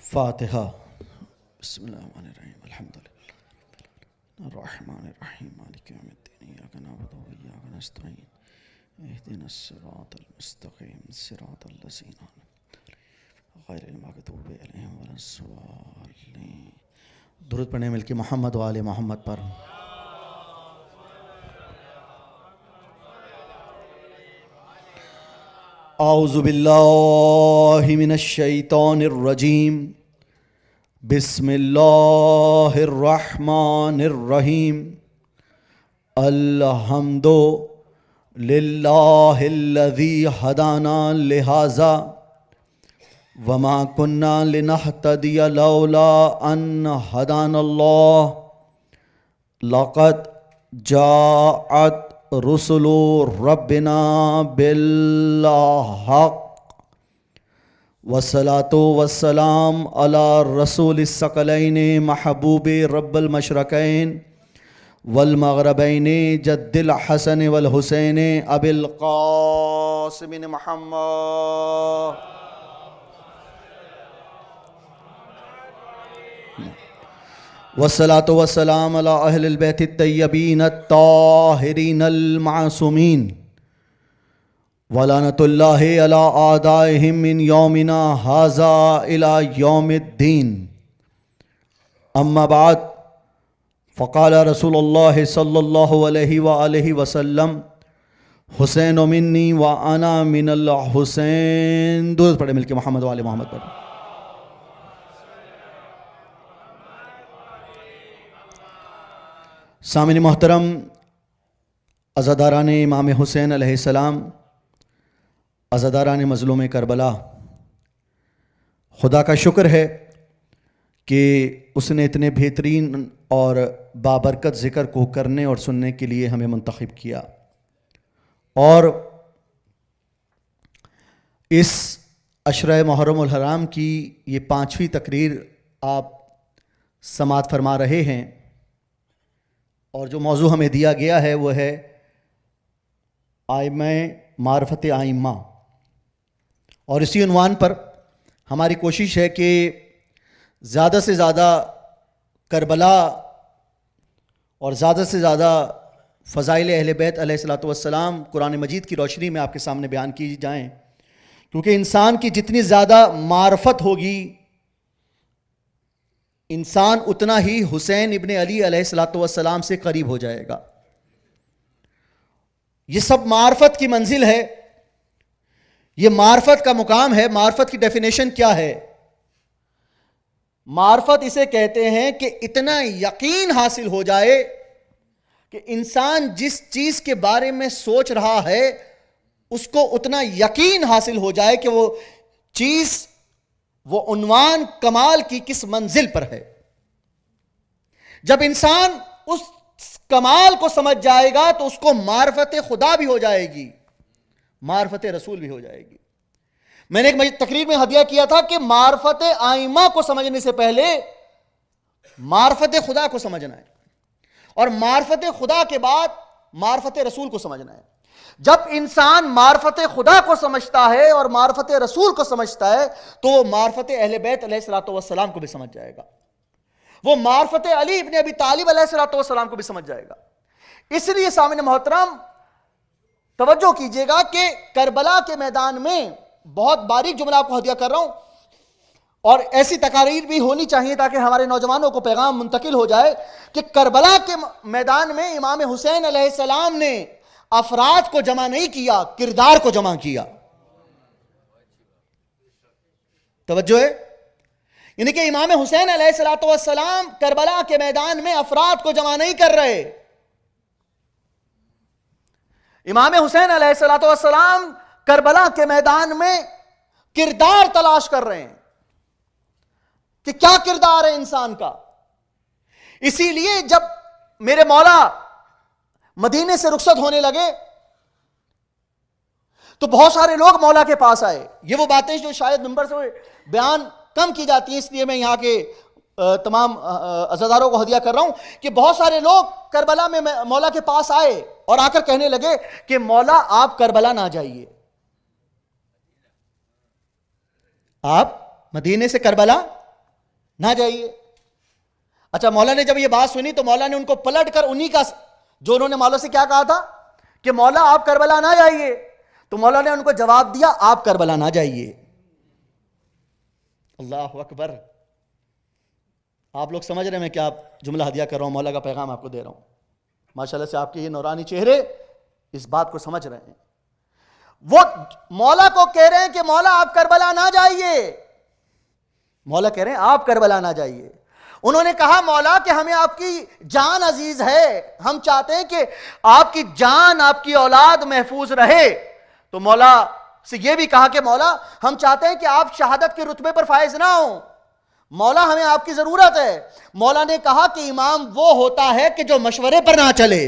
فاتحہ۔ بسم اللہ الرحمن الرحیم، الحمد للہ الرحمن الرحیم مالک یوم الدین، ایاک نعبد و ایاک نستعین، اہدنا الصراط المستقیم صراط الذین انعمت علیہم غیر المغضوب علیہم ولا الضالین۔ درود پڑھیں مل کے محمد و آل محمد پر۔ اعوذ باللہ من الشیطان الرجیم، بسم اللہ الرحمن الرحیم، الحمد للہ الذی ہدانا لہذا وما كنا لنہتدی لولا ان ہدانا اللہ، لقد جاءت رسل ربنا بالحق والصلاة والسلام على رسول الثقلین محبوب رب المشرقین والمغربین جد الحسن والحسین ابی القاسم محمد والصلاة والسلام على أهل البيت الطيبين الطاهرين المعصومين ولعنة الله على أعدائهم من يومنا هذا إلى يوم الدين. أما بعد، فقال رسول الله صلى الله عليه وآله وسلم: حسين مني وأنا من الحسين. درود پڑھیں مل کے محمد و آل محمد پر۔ سامعین محترم، عزاداران امام حسین علیہ السلام، عزاداران مظلوم کربلا، خدا کا شکر ہے کہ اس نے اتنے بہترین اور بابرکت ذکر کو کرنے اور سننے کے لیے ہمیں منتخب کیا، اور اس عشرہ محرم الحرام کی یہ 5ویں تقریر آپ سماعت فرما رہے ہیں، اور جو موضوع ہمیں دیا گیا ہے وہ ہے آئمہ معرفت آئمہ، اور اسی عنوان پر ہماری کوشش ہے کہ زیادہ سے زیادہ کربلا اور زیادہ سے زیادہ فضائل اہل بیت علیہ الصلوۃ والسلام قرآن مجید کی روشنی میں آپ کے سامنے بیان کی جائیں، کیونکہ انسان کی جتنی زیادہ معرفت ہوگی انسان اتنا ہی حسین ابن علی علیہ الصلوۃ والسلام سے قریب ہو جائے گا۔ یہ سب معرفت کی منزل ہے، یہ معرفت کا مقام ہے۔ معرفت کی ڈیفینیشن کیا ہے؟ معرفت اسے کہتے ہیں کہ اتنا یقین حاصل ہو جائے کہ انسان جس چیز کے بارے میں سوچ رہا ہے اس کو اتنا یقین حاصل ہو جائے کہ وہ چیز، وہ عنوان کمال کی کس منزل پر ہے۔ جب انسان اس کمال کو سمجھ جائے گا تو اس کو معرفت خدا بھی ہو جائے گی، معرفت رسول بھی ہو جائے گی۔ میں نے ایک تقریر میں ہدیہ کیا تھا کہ معرفت آئمہ کو سمجھنے سے پہلے معرفت خدا کو سمجھنا ہے، اور معرفت خدا کے بعد معرفت رسول کو سمجھنا ہے۔ جب انسان معرفت خدا کو سمجھتا ہے اور معرفت رسول کو سمجھتا ہے تو وہ معرفت اہل بیت علیہ الصلوۃ والسلام کو بھی سمجھ جائے گا، وہ معرفت علی ابن ابی طالب علیہ الصلوۃ والسلام کو بھی سمجھ جائے گا۔ اس لیے سامعین محترم توجہ کیجئے گا کہ کربلا کے میدان میں بہت باریک جملہ آپ کو ہدیہ کر رہا ہوں، اور ایسی تقاریر بھی ہونی چاہیے تاکہ ہمارے نوجوانوں کو پیغام منتقل ہو جائے کہ کربلا کے میدان میں امام حسین علیہ السلام نے افراد کو جمع نہیں کیا، کردار کو جمع کیا۔ توجہ ہے؟ یعنی کہ امام حسین علیہ السلام کربلا کے میدان میں افراد کو جمع نہیں کر رہے، امام حسین علیہ السلام کربلا کے میدان میں کردار تلاش کر رہے ہیں کہ کیا کردار ہے انسان کا۔ اسی لیے جب میرے مولا مدینے سے رخصت ہونے لگے تو بہت سارے لوگ مولا کے پاس آئے۔ یہ وہ باتیں جو شاید منبر سے بیان کم کی جاتی ہیں، اس لیے میں یہاں کے تمام عزاداروں کو ہدیہ کر رہا ہوں کہ بہت سارے لوگ کربلا میں مولا کے پاس آئے اور آ کر کہنے لگے کہ مولا آپ کربلا نہ جائیے، آپ مدینے سے کربلا نہ جائیے. اچھا مولا نے جب یہ بات سنی تو مولا نے ان کو پلٹ کر انہی کا جو انہوں نے مولا سے کیا کہا تھا کہ مولا آپ کربلا نہ جائیے، تو مولا نے ان کو جواب دیا آپ کربلا نہ جائیے. اللہ اکبر. آپ لوگ سمجھ رہے ہیں میں کیا جملہ ہدیہ کر رہا ہوں، مولا کا پیغام آپ کو دے رہا ہوں. ماشاءاللہ سے آپ کے یہ نورانی چہرے اس بات کو سمجھ رہے ہیں. وہ مولا کو کہہ رہے ہیں کہ مولا آپ کربلا نہ جائیے. مولا کہہ رہے ہیں آپ کربلا نہ جائیے. انہوں نے کہا مولا کہ ہمیں آپ کی جان عزیز ہے، ہم چاہتے ہیں کہ آپ کی جان آپ کی اولاد محفوظ رہے. تو مولا سے یہ بھی کہا کہ مولا ہم چاہتے ہیں کہ آپ شہادت کے رتبے پر فائز نہ ہوں، مولا ہمیں آپ کی ضرورت ہے. مولا نے کہا کہ امام وہ ہوتا ہے کہ جو مشورے پر نہ چلے.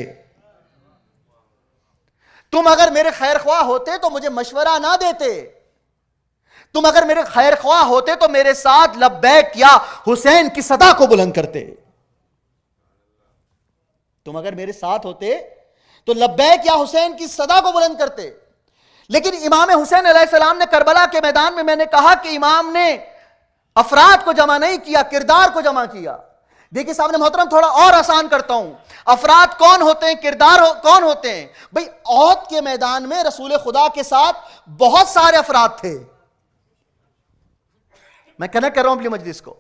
تم اگر میرے خیر خواہ ہوتے تو مجھے مشورہ نہ دیتے، تم اگر میرے خیر خواہ ہوتے تو میرے ساتھ لبیک یا حسین کی صدا کو بلند کرتے. تم اگر میرے ساتھ ہوتے تو لبیک یا حسین کی صدا کو بلند کرتے. لیکن امام حسین علیہ السلام نے کربلا کے میدان میں نے کہا کہ امام نے افراد کو جمع نہیں کیا، کردار کو جمع کیا. دیکھیے سامنے محترم تھوڑا اور آسان کرتا ہوں. افراد کون ہوتے ہیں، کردار کون ہوتے ہیں؟ بھئی احد کے میدان میں رسول خدا کے ساتھ بہت سارے افراد تھے. میں کنیکٹ کر رہا ہوں اپنی مجلس کو.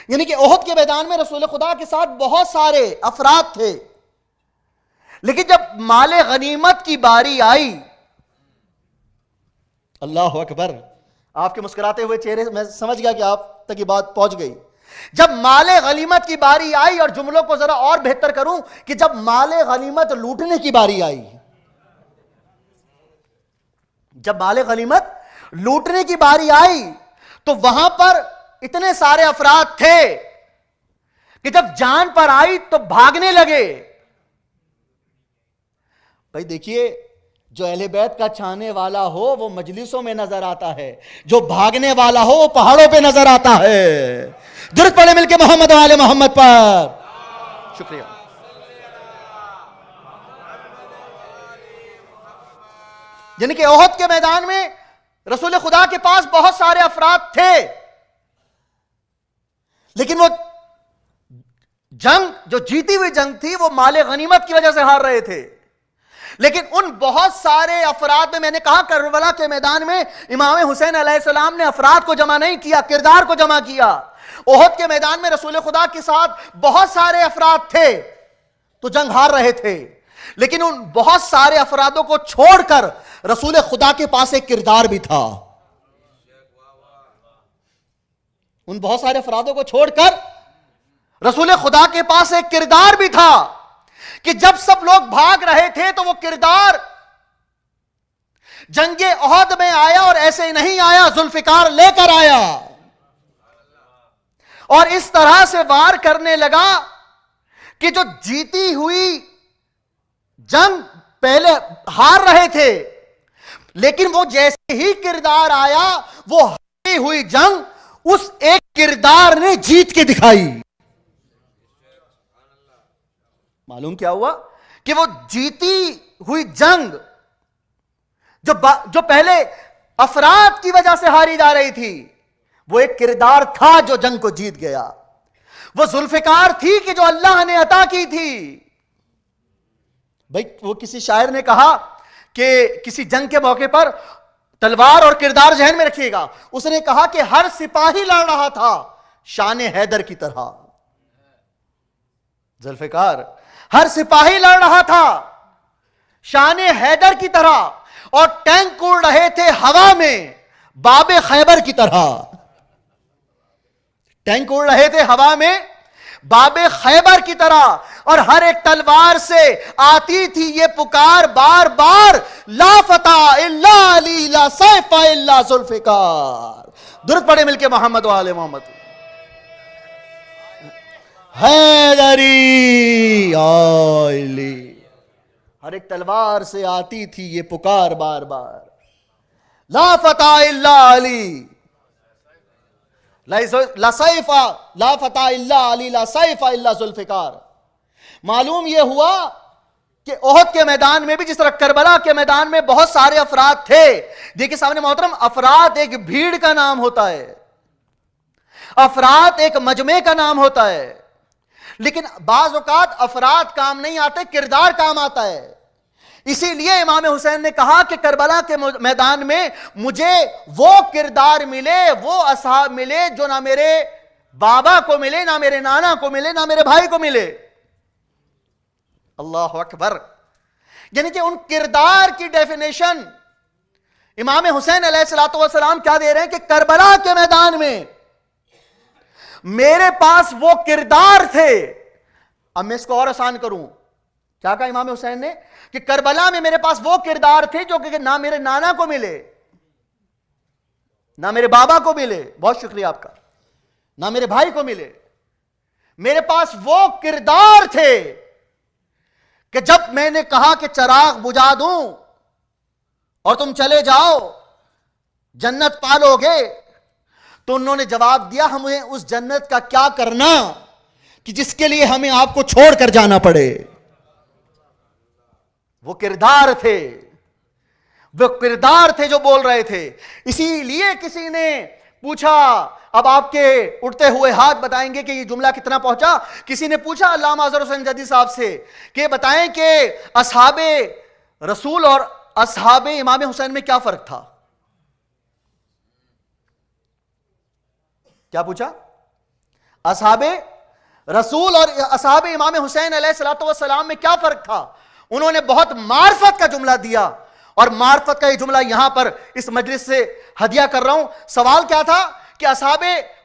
یعنی کہ احد کے میدان میں رسول خدا کے ساتھ بہت سارے افراد تھے، لیکن جب مال غنیمت کی باری آئی، اللہ اکبر. آپ کے مسکراتے ہوئے چہرے میں سمجھ گیا کہ آپ تک یہ بات پہنچ گئی. جب مال غنیمت کی باری آئی، اور جملوں کو ذرا اور بہتر کروں کہ جب مال غنیمت لوٹنے کی باری آئی، جب مال غنیمت لوٹنے کی باری آئی تو وہاں پر اتنے سارے افراد تھے کہ جب جان پر آئی تو بھاگنے لگے. بھائی دیکھیے جو اہل بیت کا چاہنے والا ہو وہ مجلسوں میں نظر آتا ہے، جو بھاگنے والا ہو وہ پہاڑوں پہ نظر آتا ہے. درود پڑھے مل کے محمد و آل محمد پر. شکریہ. یعنی کہ احد کے میدان میں رسول خدا کے پاس بہت سارے افراد تھے، لیکن وہ جنگ جو جیتی ہوئی جنگ تھی وہ مال غنیمت کی وجہ سے ہار رہے تھے. لیکن ان بہت سارے افراد میں نے کہا کربلا کے میدان میں امام حسین علیہ السلام نے افراد کو جمع نہیں کیا، کردار کو جمع کیا. احد کے میدان میں رسول خدا کے ساتھ بہت سارے افراد تھے تو جنگ ہار رہے تھے، لیکن ان بہت سارے افرادوں کو چھوڑ کر رسول خدا کے پاس ایک کردار بھی تھا. ان بہت سارے افرادوں کو چھوڑ کر رسول خدا کے پاس ایک کردار بھی تھا کہ جب سب لوگ بھاگ رہے تھے تو وہ کردار جنگ احد میں آیا، اور ایسے ہی نہیں آیا، ذوالفقار لے کر آیا اور اس طرح سے وار کرنے لگا کہ جو جیتی ہوئی جنگ پہلے ہار رہے تھے، لیکن وہ جیسے ہی کردار آیا وہ ہاری ہوئی جنگ اس ایک کردار نے جیت کے دکھائی. معلوم کیا ہوا کہ وہ جیتی ہوئی جنگ جو پہلے افراد کی وجہ سے ہاری جا رہی تھی، وہ ایک کردار تھا جو جنگ کو جیت گیا. وہ ذوالفقار تھی کہ جو اللہ نے عطا کی تھی. بھائی وہ کسی شاعر نے کہا کہ کسی جنگ کے موقع پر تلوار اور کردار ذہن میں رکھیے گا، اس نے کہا کہ ہر سپاہی لڑ رہا تھا شان حیدر کی طرح. ذوالفقار ہر سپاہی لڑ رہا تھا شان حیدر کی طرح، اور ٹینک اڑ رہے تھے ہوا میں باب خیبر کی طرح. ٹینک اڑ رہے تھے ہوا میں باب خیبر کی طرح، اور ہر ایک تلوار سے آتی تھی یہ پکار بار بار، لا فتح الا علی لا سیف الا ذوالفقار. درود پڑھے مل کے محمد و آل محمد. حیدری علی، ہر ایک تلوار سے آتی تھی یہ پکار بار بار، لا فتح الا علی لا سیف لا فتح الا علی لا سیف الا ذوالفقار. معلوم یہ ہوا کہ احد کے میدان میں بھی جس طرح کربلا کے میدان میں بہت سارے افراد تھے. دیکھیں سامنے محترم، افراد ایک بھیڑ کا نام ہوتا ہے. افراد ایک مجمع کا نام ہوتا ہے، لیکن بعض اوقات افراد کام نہیں آتے، کردار کام آتا ہے۔ اسی لیے امام حسین نے کہا کہ کربلا کے میدان میں مجھے وہ کردار ملے، وہ اصحاب ملے جو نہ میرے بابا کو ملے، نہ میرے نانا کو ملے، نہ میرے بھائی کو ملے۔ اللہ اکبر۔ یعنی کہ ان کردار کی ڈیفینیشن امام حسین علیہ السلام کیا دے رہے ہیں کہ کربلا کے میدان میں میرے پاس وہ کردار تھے۔ اب میں اس کو اور آسان کروں، کیا کہا امام حسین نے کہ کربلا میں میرے پاس وہ کردار تھے جو کہ نہ میرے نانا کو ملے، نہ میرے بابا کو ملے، بہت شکریہ آپ کا، نہ میرے بھائی کو ملے۔ میرے پاس وہ کردار تھے کہ جب میں نے کہا کہ چراغ بجھا دوں اور تم چلے جاؤ جنت پالو گے، تو انہوں نے جواب دیا ہمیں اس جنت کا کیا کرنا کہ جس کے لیے ہمیں آپ کو چھوڑ کر جانا پڑے۔ وہ کردار تھے، وہ کردار تھے جو بول رہے تھے۔ اسی لیے کسی نے پوچھا، اب آپ کے اٹھتے ہوئے ہاتھ بتائیں گے کہ یہ جملہ کتنا پہنچا۔ کسی نے پوچھا علامہ اظہر حسین جدید صاحب سے کہ بتائیں کہ اصحاب رسول اور اصحاب امام حسین میں کیا فرق تھا؟ کیا پوچھا؟ اصحاب رسول اور اصحاب امام حسین علیہ السلام میں کیا فرق تھا؟ انہوں نے بہت معرفت کا جملہ دیا، اور معرفت کا یہ جملہ یہاں پر اس مجلس سے ہدیہ کر رہا ہوں۔ سوال کیا تھا کہ اصحاب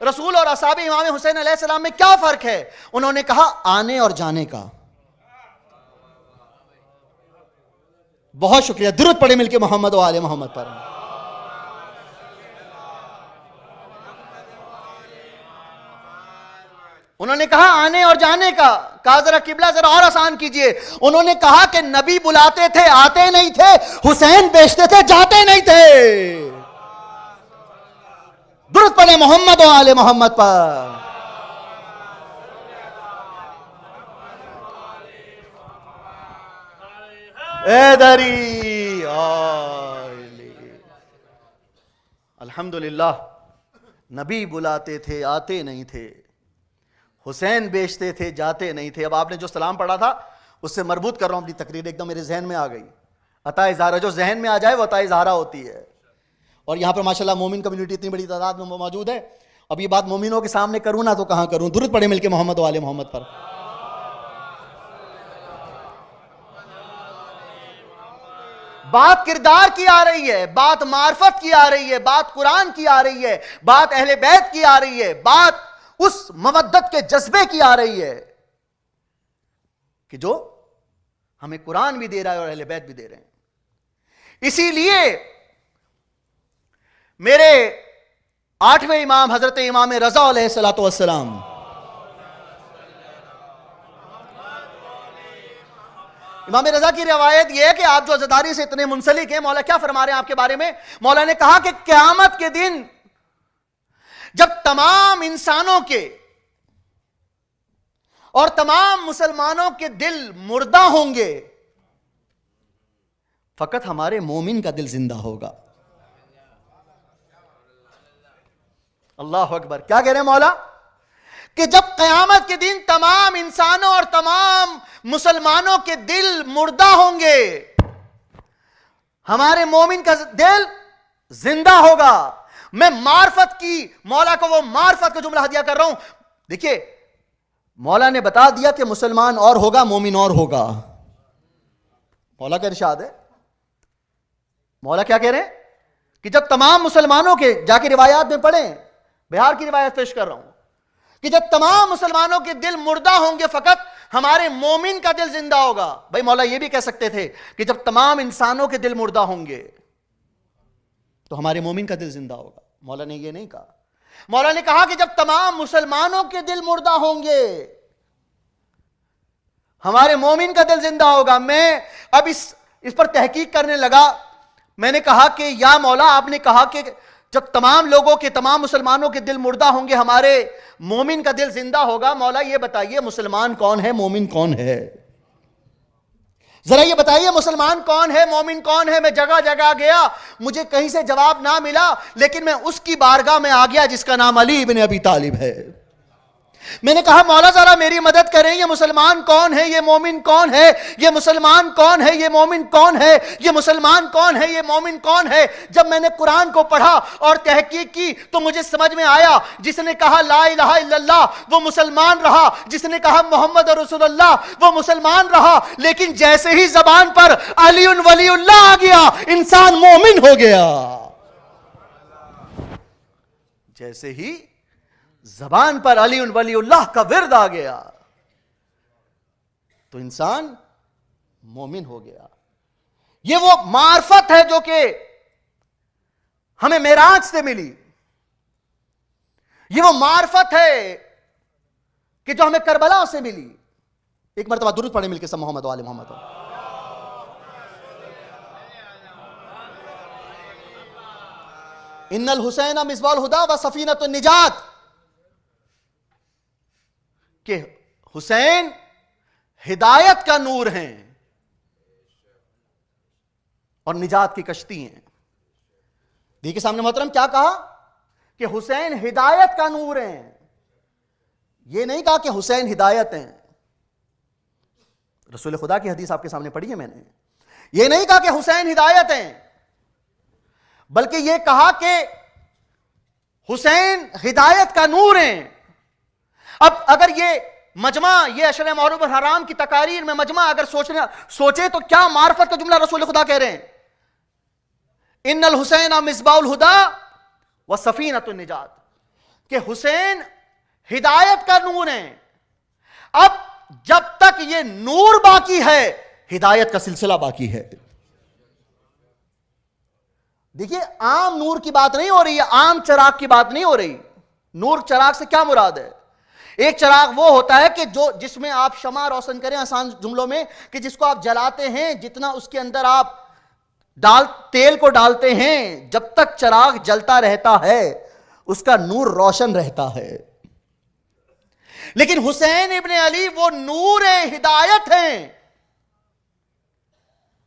رسول اور اصحاب امام حسین علیہ السلام میں کیا فرق ہے؟ انہوں نے کہا آنے اور جانے کا۔ بہت شکریہ، درود پڑھے مل کے محمد و آل محمد پر۔ انہوں نے کہا آنے اور جانے کا۔ کہا ذرا قبلہ ذرا اور آسان کیجئے۔ انہوں نے کہا کہ نبی بلاتے تھے آتے نہیں تھے، حسین بیچتے تھے جاتے نہیں تھے۔ درود پڑھے محمد و آل محمد پر۔ اے دری الحمدللہ، نبی بلاتے تھے آتے نہیں تھے، حسین بیچتے تھے جاتے نہیں تھے۔ اب آپ نے جو سلام پڑھا تھا اس سے مربوط کر رہا ہوں اپنی تقریر، ایک دم میرے ذہن میں آ گئی۔ عطا اظہارہ جو ذہن میں آ جائے وہ عطا اظہارہ ہوتی ہے۔ اور یہاں پر ماشاءاللہ مومن کمیونٹی اتنی بڑی تعداد میں موجود ہے، اب یہ بات مومنوں کے سامنے کروں نا تو کہاں کروں؟ درود پڑھے مل کے محمد و آل محمد پر۔ بات کردار کی آ رہی ہے، بات معرفت کی آ رہی ہے، بات قرآن کی آ رہی ہے، بات اہل بیت کی آ رہی ہے، بات اس مودت کے جذبے کی آ رہی ہے کہ جو ہمیں قرآن بھی دے رہا ہے اور اہل بیت بھی دے رہے ہیں۔ اسی لیے میرے 8ویں امام حضرت امام رضا علیہ السلام، امام رضا کی روایت یہ ہے کہ آپ جو عزاداری سے اتنے منسلک ہیں، مولا کیا فرما رہے ہیں آپ کے بارے میں؟ مولا نے کہا کہ قیامت کے دن جب تمام انسانوں کے اور تمام مسلمانوں کے دل مردہ ہوں گے، فقط ہمارے مومن کا دل زندہ ہوگا۔ اللہ اکبر۔ کیا کہہ رہے ہیں مولا؟ کہ جب قیامت کے دن تمام انسانوں اور تمام مسلمانوں کے دل مردہ ہوں گے، ہمارے مومن کا دل زندہ ہوگا۔ میں معرفت کی مولا کو وہ معرفت کا جملہ ہدیہ کر رہا ہوں۔ دیکھیے مولا نے بتا دیا کہ مسلمان اور ہوگا، مومن اور ہوگا۔ مولا کا ارشاد ہے، مولا کیا کہہ رہے ہیں کہ جب تمام مسلمانوں کے، جا کے روایات میں پڑھیں، بہار کی روایت پیش کر رہا ہوں، کہ جب تمام مسلمانوں کے دل مردہ ہوں گے فقط ہمارے مومن کا دل زندہ ہوگا۔ بھائی مولا یہ بھی کہہ سکتے تھے کہ جب تمام انسانوں کے دل مردہ ہوں گے تو ہمارے مومن کا دل زندہ ہوگا۔ مولا نے یہ نہیں کہا۔ مولا نے کہا کہ جب تمام مسلمانوں کے دل مردہ ہوں گے ہمارے مومن کا دل زندہ ہوگا۔ میں اب اس پر تحقیق کرنے لگا۔ میں نے کہا کہ یا مولا آپ نے کہا کہ جب تمام لوگوں کے، تمام مسلمانوں کے دل مردہ ہوں گے ہمارے مومن کا دل زندہ ہوگا۔ مولا یہ بتائیے مسلمان کون ہے، مومن کون ہے؟ ذرا یہ بتائیے مسلمان کون ہے، مومن کون ہے؟ میں جگہ جگہ گیا، مجھے کہیں سے جواب نہ ملا، لیکن میں اس کی بارگاہ میں آ گیا جس کا نام علی ابن ابی طالب ہے۔ میں نے کہا مولا ذرا میری مدد کریں، یہ مسلمان کون ہے، یہ مومن کون ہے، یہ مسلمان کون ہے، یہ مومن کون ہے، یہ مسلمان کون ہے، یہ مومن کون ہے؟ جب میں نے قرآن کو پڑھا اور تحقیق کی تو مجھے سمجھ میں آیا، جس نے کہا لا الہ الا اللہ وہ مسلمان رہا، جس نے کہا محمد رسول اللہ وہ مسلمان رہا، لیکن جیسے ہی زبان پر علی ولی اللہ آ گیا انسان مومن ہو گیا۔ جیسے ہی زبان پر علی ولی اللہ کا ورد آ گیا تو انسان مومن ہو گیا۔ یہ وہ معرفت ہے جو کہ ہمیں معراج سے ملی، یہ وہ معرفت ہے کہ جو ہمیں کربلا سے ملی۔ ایک مرتبہ درود پڑھیں مل کے سب، محمد و آل محمد۔ ان الحسین مصباح الہدی و سفینۃ النجات، کہ حسین ہدایت کا نور ہیں اور نجات کی کشتی ہیں۔ دیکھیے سامنے محترم کیا کہا کہ حسین ہدایت کا نور ہیں، یہ نہیں کہا کہ حسین ہدایت ہیں۔ رسول خدا کی حدیث آپ کے سامنے پڑھی ہے میں نے، یہ نہیں کہا کہ حسین ہدایت ہیں، بلکہ یہ کہا کہ حسین ہدایت کا نور ہیں۔ اب اگر یہ مجمع، یہ اشر معروف اور حرام کی تقاریر میں مجمع اگر سوچے تو کیا معرفت کا جملہ رسول خدا کہہ رہے ہیں، ان الحسین مصباح الہدی و سفینۃ النجات، کہ حسین ہدایت کا نور ہیں۔ اب جب تک یہ نور باقی ہے ہدایت کا سلسلہ باقی ہے۔ دیکھیے عام نور کی بات نہیں ہو رہی ہے، عام چراغ کی بات نہیں ہو رہی۔ نور چراغ سے کیا مراد ہے؟ ایک چراغ وہ ہوتا ہے کہ جس میں آپ شمع روشن کریں، آسان جملوں میں کہ جس کو آپ جلاتے ہیں، جتنا اس کے اندر آپ تیل کو ڈالتے ہیں، جب تک چراغ جلتا رہتا ہے اس کا نور روشن رہتا ہے۔ لیکن حسین ابن علی وہ نور ہدایت ہیں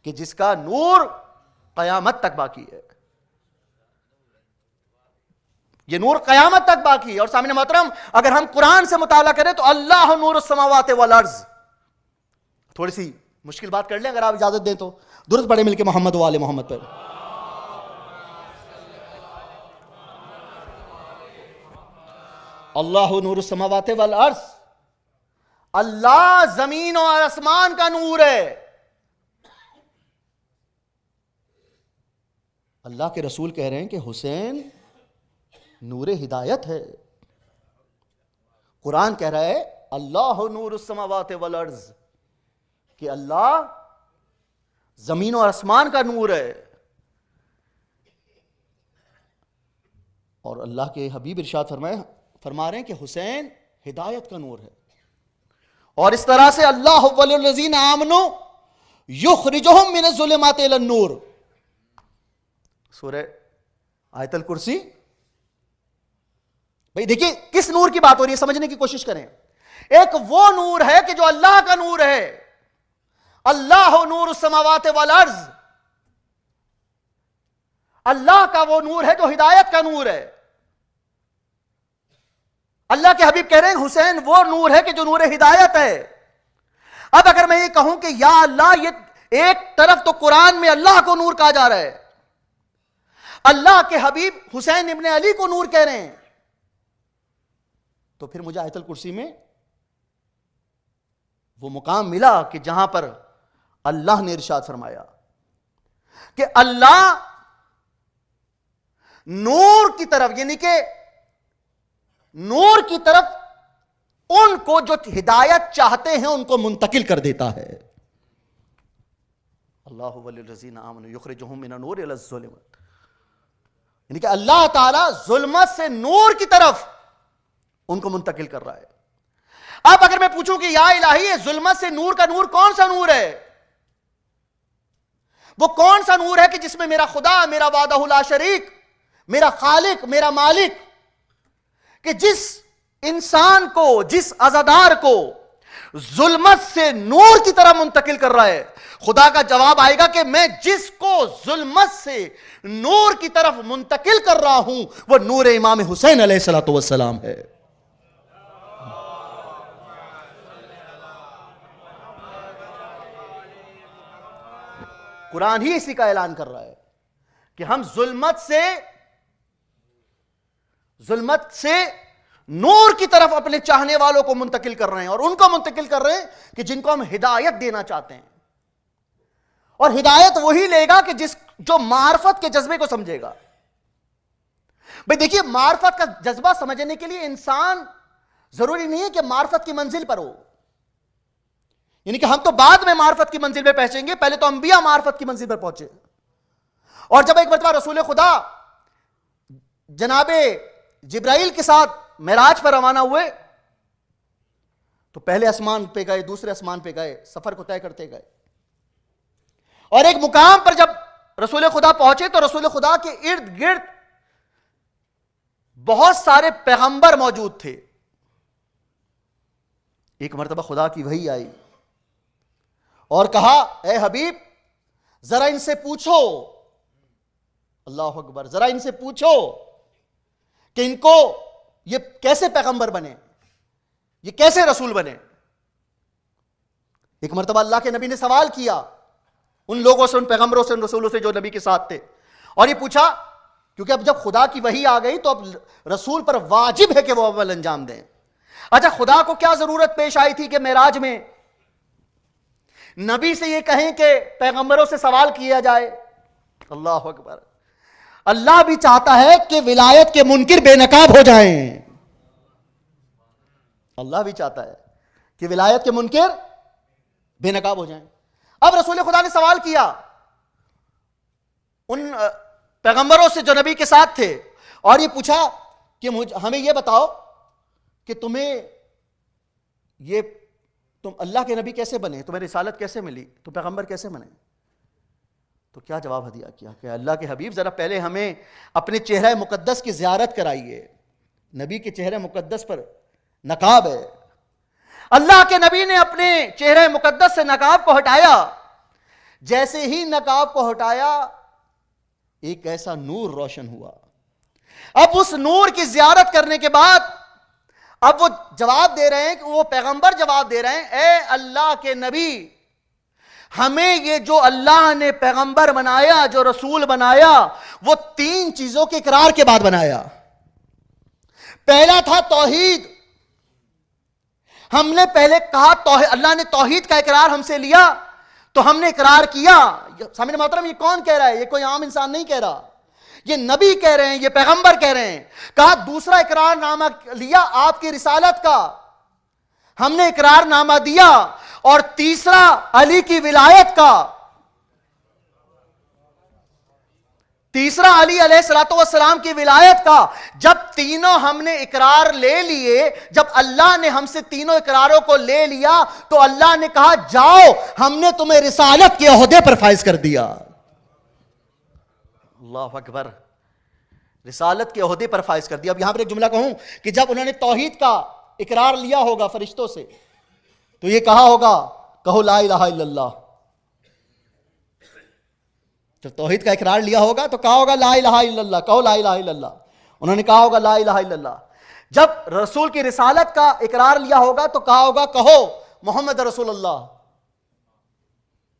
کہ جس کا نور قیامت تک باقی ہے۔ یہ نور قیامت تک باقی ہے۔ اور سامنے محترم اگر ہم قرآن سے مطالعہ کریں تو اللہ نور السماوات والارض، تھوڑی سی مشکل بات کر لیں اگر آپ اجازت دیں تو، درود پڑھیں مل کے محمد و آل محمد پر۔ اللہ نور السماوات والارض، اللہ زمین اور آسمان کا نور ہے۔ اللہ کے رسول کہہ رہے ہیں کہ حسین نور ہدایت ہے۔ قرآن کہہ رہا ہے اللہ نور السماوات والارض، کہ اللہ زمین و آسمان کا نور ہے۔ اور اللہ کے حبیب ارشاد فرما رہے ہیں کہ حسین ہدایت کا نور ہے۔ اور اس طرح سے اللہ ولی الذین آمنوا یخرجہم من الظلمات الی النور، سورہ آیت الکرسی۔ بھئی دیکھیے کس نور کی بات ہو رہی ہے، سمجھنے کی کوشش کریں۔ ایک وہ نور ہے کہ جو اللہ کا نور ہے، اللہ نور السماوات والارض، اللہ کا وہ نور ہے جو ہدایت کا نور ہے۔ اللہ کے حبیب کہہ رہے ہیں حسین وہ نور ہے کہ جو نور ہدایت ہے۔ اب اگر میں یہ کہوں کہ یا اللہ، یہ ایک طرف تو قرآن میں اللہ کو نور کہا جا رہا ہے، اللہ کے حبیب حسین ابن علی کو نور کہہ رہے ہیں، تو پھر مجھے آیت الکرسی میں وہ مقام ملا کہ جہاں پر اللہ نے ارشاد فرمایا کہ اللہ نور کی طرف، یعنی کہ نور کی طرف ان کو جو ہدایت چاہتے ہیں ان کو منتقل کر دیتا ہے۔ اللہ ولی الذین آمنوا یخرجہم من النور الی الظلمات، یعنی کہ اللہ تعالیٰ ظلمت سے نور کی طرف ان کو منتقل کر رہا ہے۔ اب اگر میں پوچھوں کہ یا الہی یہ ظلمت سے نور کا نور کون سا نور ہے؟ وہ کون سا نور ہے کہ جس میں میرا خدا، میرا وحدہ لا شریک، میرا خالق، میرا مالک، کہ جس انسان کو، جس عزادار کو ظلمت سے نور کی طرح منتقل کر رہا ہے. خدا کا جواب آئے گا کہ میں جس کو ظلمت سے نور کی طرف منتقل کر رہا ہوں وہ نور امام حسین علیہ السلام ہے. قرآن ہی اسی کا اعلان کر رہا ہے کہ ہم ظلمت سے نور کی طرف اپنے چاہنے والوں کو منتقل کر رہے ہیں, اور ان کو منتقل کر رہے ہیں کہ جن کو ہم ہدایت دینا چاہتے ہیں. اور ہدایت وہی لے گا کہ جو معرفت کے جذبے کو سمجھے گا. بھئی دیکھیے, معرفت کا جذبہ سمجھنے کے لیے انسان ضروری نہیں ہے کہ معرفت کی منزل پر ہو. یعنی کہ ہم تو بعد میں معرفت کی منزل پہ پہنچیں گے, پہلے تو انبیاء معرفت کی منزل پر پہنچے. اور جب ایک مرتبہ رسول خدا جناب جبرائیل کے ساتھ معراج پر روانہ ہوئے تو پہلے آسمان پہ گئے, دوسرے آسمان پہ گئے, سفر کو طے کرتے گئے. اور ایک مقام پر جب رسول خدا پہنچے تو رسول خدا کے ارد گرد بہت سارے پیغمبر موجود تھے. ایک مرتبہ خدا کی وحی آئی اور کہا, اے حبیب ذرا ان سے پوچھو, اللہ اکبر, ذرا ان سے پوچھو کہ ان کو یہ کیسے پیغمبر بنے, یہ کیسے رسول بنے. ایک مرتبہ اللہ کے نبی نے سوال کیا ان لوگوں سے, ان پیغمبروں سے, ان رسولوں سے جو نبی کے ساتھ تھے, اور یہ پوچھا کیونکہ اب جب خدا کی وحی آ گئی تو اب رسول پر واجب ہے کہ وہ عمل انجام دیں. اچھا, خدا کو کیا ضرورت پیش آئی تھی کہ معراج میں نبی سے یہ کہیں کہ پیغمبروں سے سوال کیا جائے. اللہ اکبر. اللہ بھی چاہتا ہے کہ ولایت کے منکر بے نقاب ہو جائیں. اللہ بھی چاہتا ہے کہ ولایت کے منکر بے نقاب ہو جائیں. اب رسول خدا نے سوال کیا ان پیغمبروں سے جو نبی کے ساتھ تھے, اور یہ پوچھا کہ ہمیں یہ بتاؤ کہ تم اللہ کے نبی کیسے بنے, تمہیں رسالت کیسے ملی, تم پیغمبر کیسے بنے. تو کیا جواب دیا کیا کہ اللہ کے حبیب ذرا پہلے ہمیں اپنے چہرہ مقدس کی زیارت کرائیے. نبی کے چہرہ مقدس پر نقاب ہے. اللہ کے نبی نے اپنے چہرہ مقدس سے نقاب کو ہٹایا. جیسے ہی نقاب کو ہٹایا ایک ایسا نور روشن ہوا. اب اس نور کی زیارت کرنے کے بعد اب وہ جواب دے رہے ہیں کہ وہ پیغمبر جواب دے رہے ہیں, اے اللہ کے نبی ہمیں یہ جو اللہ نے پیغمبر بنایا, جو رسول بنایا, وہ 3 چیزوں کے اقرار کے بعد بنایا. پہلا تھا توحید. ہم نے پہلے کہا اللہ نے توحید کا اقرار ہم سے لیا تو ہم نے اقرار کیا. سامنے محترم, یہ کون کہہ رہا ہے؟ یہ کوئی عام انسان نہیں کہہ رہا, یہ نبی کہہ رہے ہیں, یہ پیغمبر کہہ رہے ہیں. کہا دوسرا اقرار نامہ لیا آپ کی رسالت کا, ہم نے اقرار نامہ دیا. اور تیسرا علی کی ولایت کا, تیسرا علی علیہ السلام کی ولایت کا. جب تینوں ہم نے اقرار لے لیے, جب اللہ نے ہم سے تینوں اقراروں کو لے لیا تو اللہ نے کہا جاؤ ہم نے تمہیں رسالت کے عہدے پر فائز کر دیا. اللہ اکبر. رسالت کے عہدے پر فائز کر دیا. اب یہاں پر ایک جملہ کہوں کہ جب انہوں نے توحید کا اقرار لیا ہوگا فرشتوں سے تو یہ کہا ہوگا کہو لا الہ الا اللہ. جب توحید کا اقرار لیا ہوگا تو کہا ہوگا لا الہ الا اللہ, کہو لا الہ الا اللہ. انہوں نے کہا ہوگا لا الہ الا اللہ. جب رسول کی رسالت کا اقرار لیا ہوگا تو کہا ہوگا کہو محمد رسول اللہ.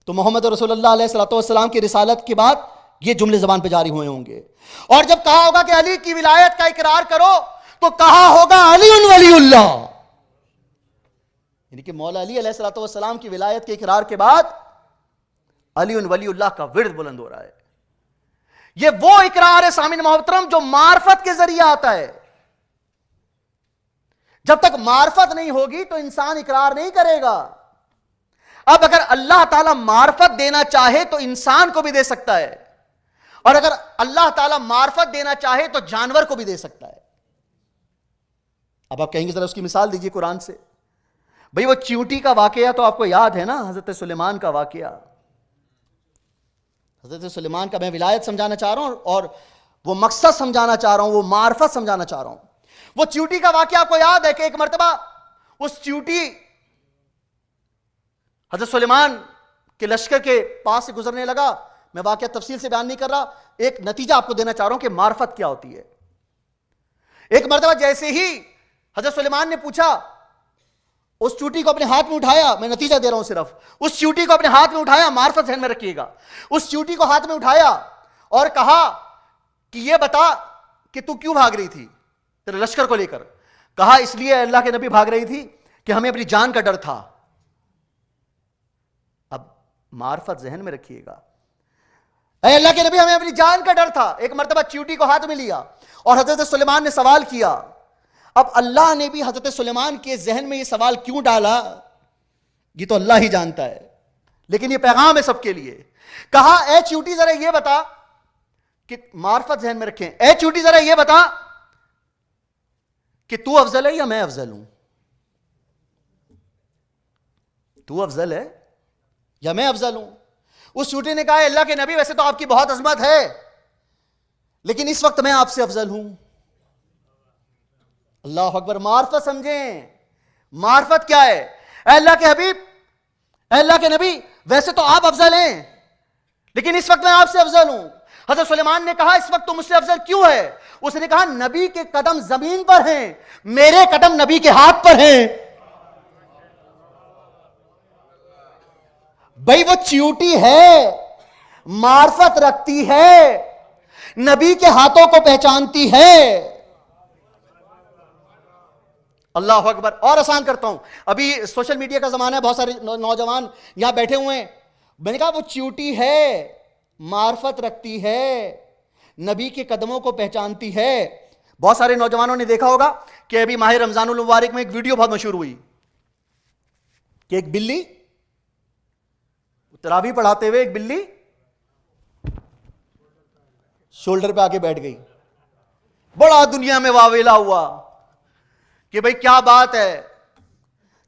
تو محمد رسول اللہ علیہ السلام کی رسالت کے بعد یہ جملے زبان پہ جاری ہوئے ہوں گے. اور جب کہا ہوگا کہ علی کی ولایت کا اقرار کرو تو کہا ہوگا علی ولی اللہ. یعنی کہ مولا علی علیہ السلام کی ولایت کے اقرار کے بعد علی ولی اللہ کا ورد بلند ہو رہا ہے. یہ وہ اقرار ہے سامعین محترم جو معرفت کے ذریعے آتا ہے. جب تک معرفت نہیں ہوگی تو انسان اقرار نہیں کرے گا. اب اگر اللہ تعالیٰ معرفت دینا چاہے تو انسان کو بھی دے سکتا ہے, اور اگر اللہ تعالیٰ معرفت دینا چاہے تو جانور کو بھی دے سکتا ہے. اب آپ کہیں گے ذرا اس کی مثال دیجئے قرآن سے. بھئی وہ چیونٹی کا واقعہ تو آپ کو یاد ہے نا, حضرت سلیمان کا واقعہ. حضرت سلیمان کا میں ولایت سمجھانا چاہ رہا ہوں اور وہ مقصد سمجھانا چاہ رہا ہوں, وہ معرفت سمجھانا چاہ رہا ہوں. وہ چیونٹی کا واقعہ آپ کو یاد ہے کہ ایک مرتبہ اس چیونٹی حضرت سلیمان کے لشکر کے پاس سے گزرنے لگا. میں واقعہ تفصیل سے بیان نہیں کر رہا, ایک نتیجہ آپ کو دینا چاہ رہا ہوں کہ معرفت کیا ہوتی ہے. ایک مرتبہ جیسے ہی حضرت سلیمان نے پوچھا, اس چوٹی کو اپنے ہاتھ میں اٹھایا, میں نتیجہ دے رہا ہوں صرف, اس چوٹی کو اپنے ہاتھ میں اٹھایا, معرفت ذہن میں رکھیے گا, اس چوٹی کو ہاتھ میں اٹھایا اور کہا کہ یہ بتا کہ تو کیوں بھاگ رہی تھی تیرے لشکر کو لے کر. کہا اس لیے اللہ کے نبی بھاگ رہی تھی کہ ہمیں اپنی جان کا ڈر تھا. اب معرفت ذہن میں رکھیے گا, اے اللہ کے نبی ہمیں اپنی جان کا ڈر تھا. ایک مرتبہ چیوٹی کو ہاتھ میں لیا اور حضرت سلیمان نے سوال کیا. اب اللہ نے بھی حضرت سلیمان کے ذہن میں یہ سوال کیوں ڈالا یہ تو اللہ ہی جانتا ہے, لیکن یہ پیغام ہے سب کے لیے. کہا اے چیوٹی ذرا یہ بتا, کہ معرفت ذہن میں رکھیں, اے چیوٹی ذرا یہ بتا کہ تو افضل ہے یا میں افضل ہوں, تو افضل ہے یا میں افضل ہوں. اس چوٹی نے کہا اللہ کے نبی ویسے تو آپ کی بہت عظمت ہے, لیکن اس وقت میں آپ سے افضل ہوں. اللہ اکبر. معرفت سمجھیں, معرفت کیا ہے. اے اللہ کے حبیب, اے اللہ کے نبی ویسے تو آپ افضل ہیں, لیکن اس وقت میں آپ سے افضل ہوں. حضرت سلیمان نے کہا اس وقت تو مجھ سے افضل کیوں ہے. اس نے کہا نبی کے قدم زمین پر ہیں, میرے قدم نبی کے ہاتھ پر ہیں. بھئی وہ چیوٹی ہے, معرفت رکھتی ہے, نبی کے ہاتھوں کو پہچانتی ہے. اللہ اکبر. اور آسان کرتا ہوں, ابھی سوشل میڈیا کا زمانہ ہے, بہت سارے نوجوان یہاں بیٹھے ہوئے ہیں. میں نے کہا وہ چیوٹی ہے, معرفت رکھتی ہے, نبی کے قدموں کو پہچانتی ہے. بہت سارے نوجوانوں نے دیکھا ہوگا کہ ابھی ماہ رمضان المبارک میں ایک ویڈیو بہت مشہور ہوئی کہ ایک بلی تراویح پڑھاتے ہوئے, ایک بلی شولڈر پہ آ کے بیٹھ گئی. بڑا دنیا میں واویلا ہوا کہ بھئی کیا بات ہے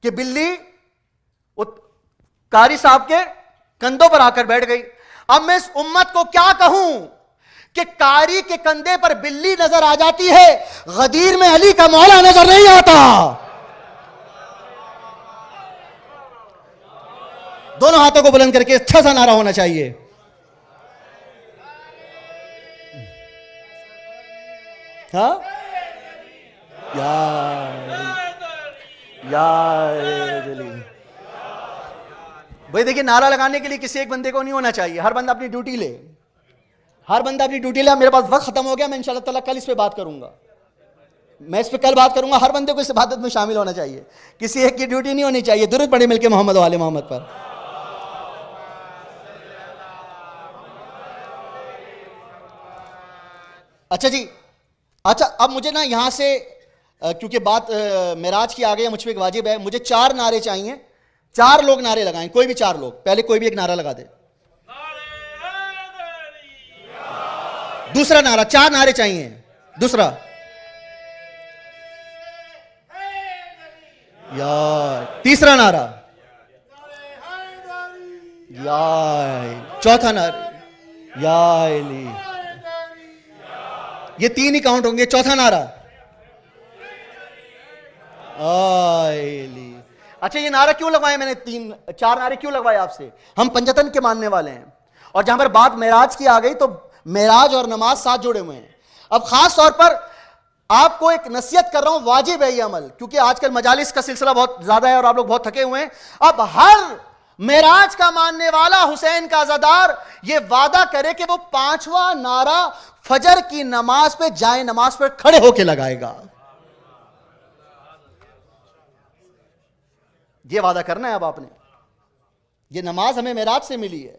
کہ بلی قاری صاحب کے کندھوں پر آ کر بیٹھ گئی. اب میں اس امت کو کیا کہوں کہ قاری کے کندھے پر بلی نظر آ جاتی ہے, غدیر میں علی کا مولا نظر نہیں آتا. دونوں ہاتھوں کو بلند کر کے اچھا سا نعرہ ہونا چاہیے. ہاں بھائی دیکھیں, نعرہ لگانے کے لیے کسی ایک بندے کو نہیں ہونا چاہیے, ہر بندہ اپنی ڈیوٹی لے, ہر بندہ اپنی ڈیوٹی لے. میرے پاس وقت ختم ہو گیا, میں انشاءاللہ تعالیٰ کل اس پہ بات کروں گا, میں اس پہ کل بات کروں گا. ہر بندے کو اس عبادت میں شامل ہونا چاہیے, کسی ایک کی ڈیوٹی نہیں ہونی چاہیے. درود پڑھیں مل کے محمد و آل محمد پر. اچھا جی, اچھا اب مجھے نا یہاں سے, کیونکہ بات معراج کی آ گئی ہے, مجھ پہ ایک واجب ہے, مجھے 4 نعرے چاہیے. 4 لوگ نعرے لگائیں, کوئی بھی 4 لوگ, پہلے کوئی بھی ایک نعرہ لگا دے. دوسرا نعرہ, 4 نعرے چاہیے. دوسرا, یا تیسرا نعرہ, یا چوتھا نعرہ, یا علی. یہ 3 ہی کاؤنٹ ہوں گے. چوتھا نعرہ, علی. اچھا یہ نعرہ کیوں لگوائے میں نے, 4 نعرے کیوں لگوائے آپ سے؟ ہم پنجتن کے ماننے والے ہیں, اور جہاں پر بات معراج کی آ گئی تو معراج اور نماز ساتھ جڑے ہوئے ہیں. اب خاص طور پر آپ کو ایک نصیحت کر رہا ہوں, واجب ہے یہ عمل, کیونکہ آج کل مجالس کا سلسلہ بہت زیادہ ہے اور آپ لوگ بہت تھکے ہوئے ہیں. اب ہر معراج کا ماننے والا, حسین کا عزادار, یہ وعدہ کرے کہ وہ 5واں نعرہ فجر کی نماز پہ جائے نماز پر کھڑے ہو کے لگائے گا. یہ وعدہ کرنا ہے اب آپ نے. یہ نماز ہمیں معراج سے ملی ہے,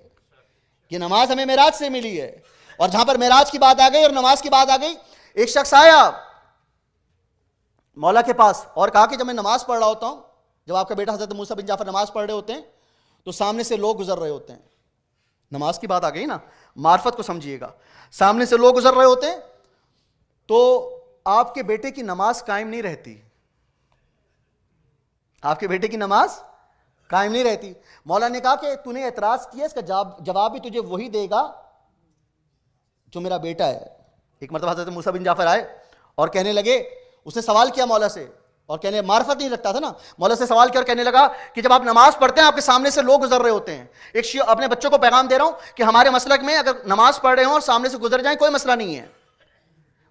یہ نماز ہمیں معراج سے ملی ہے. اور جہاں پر معراج کی بات آ گئی اور نماز کی بات آ گئی, ایک شخص آیا مولا کے پاس اور کہا کہ جب میں نماز پڑھ رہا ہوتا ہوں, جب آپ کا بیٹا حضرت موسیٰ بن جعفر نماز پڑھ رہے ہوتے ہیں تو سامنے سے لوگ گزر رہے ہوتے ہیں. نماز کی بات آ گئی نا, معرفت کو سمجھیے گا. سامنے سے لوگ گزر رہے ہوتے ہیں تو آپ کے بیٹے کی نماز قائم نہیں رہتی, آپ کے بیٹے کی نماز قائم نہیں رہتی. مولا نے کہا کہ تو نے اعتراض کیا, اس کا جواب بھی تجھے وہی دے گا جو میرا بیٹا ہے. ایک مرتبہ حضرت موسیٰ بن جعفر آئے اور کہنے لگے, اس نے سوال کیا مولا سے اور کہنے معرفت نہیں رکھتا تھا نا. مولا سے سوال کیا اور کہنے لگا کہ جب آپ نماز پڑھتے ہیں آپ کے سامنے سے لوگ گزر رہے ہوتے ہیں. ایک اپنے بچوں کو پیغام دے رہا ہوں کہ ہمارے مسلک میں اگر نماز پڑھ رہے ہوں اور سامنے سے گزر جائیں کوئی مسئلہ نہیں ہے.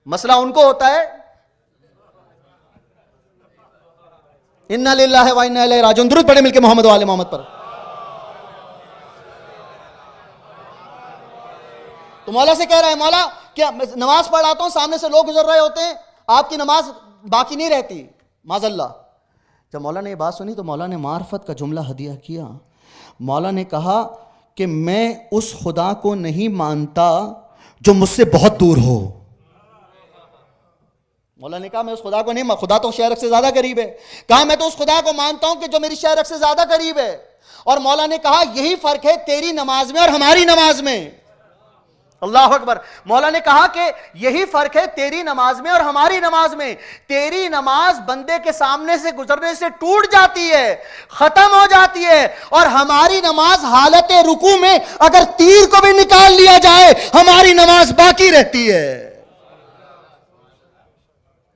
مسئلہ ان کو ہوتا ہے انا للہ و انا الیہ راجعون. درود پڑھیں مل کے محمد و آل محمد پر. تو مولا سے کہہ رہا ہے مولا کیا نماز پڑھ آتا ہوں سامنے سے لوگ گزر رہے ہوتے ہیں آپ کی نماز باقی نہیں رہتی معاذ اللہ. جب مولا نے یہ بات سنی تو مولا نے معرفت کا جملہ ہدیہ کیا. مولا نے کہا کہ میں اس خدا کو نہیں مانتا جو مجھ سے بہت دور ہو. مولا نے کہا میں اس خدا کو نہیں مانتا, خدا تو شہرک سے زیادہ قریب ہے. کہا میں تو اس خدا کو مانتا ہوں کہ جو میری شہرک سے زیادہ قریب ہے. اور مولا نے کہا یہی فرق ہے تیری نماز میں اور ہماری نماز میں. اللہ اکبر. مولا نے کہا کہ یہی فرق ہے تیری نماز میں اور ہماری نماز میں. تیری نماز بندے کے سامنے سے گزرنے سے ٹوٹ جاتی ہے, ختم ہو جاتی ہے, اور ہماری نماز حالت رکوع میں اگر تیر کو بھی نکال لیا جائے ہماری نماز باقی رہتی ہے.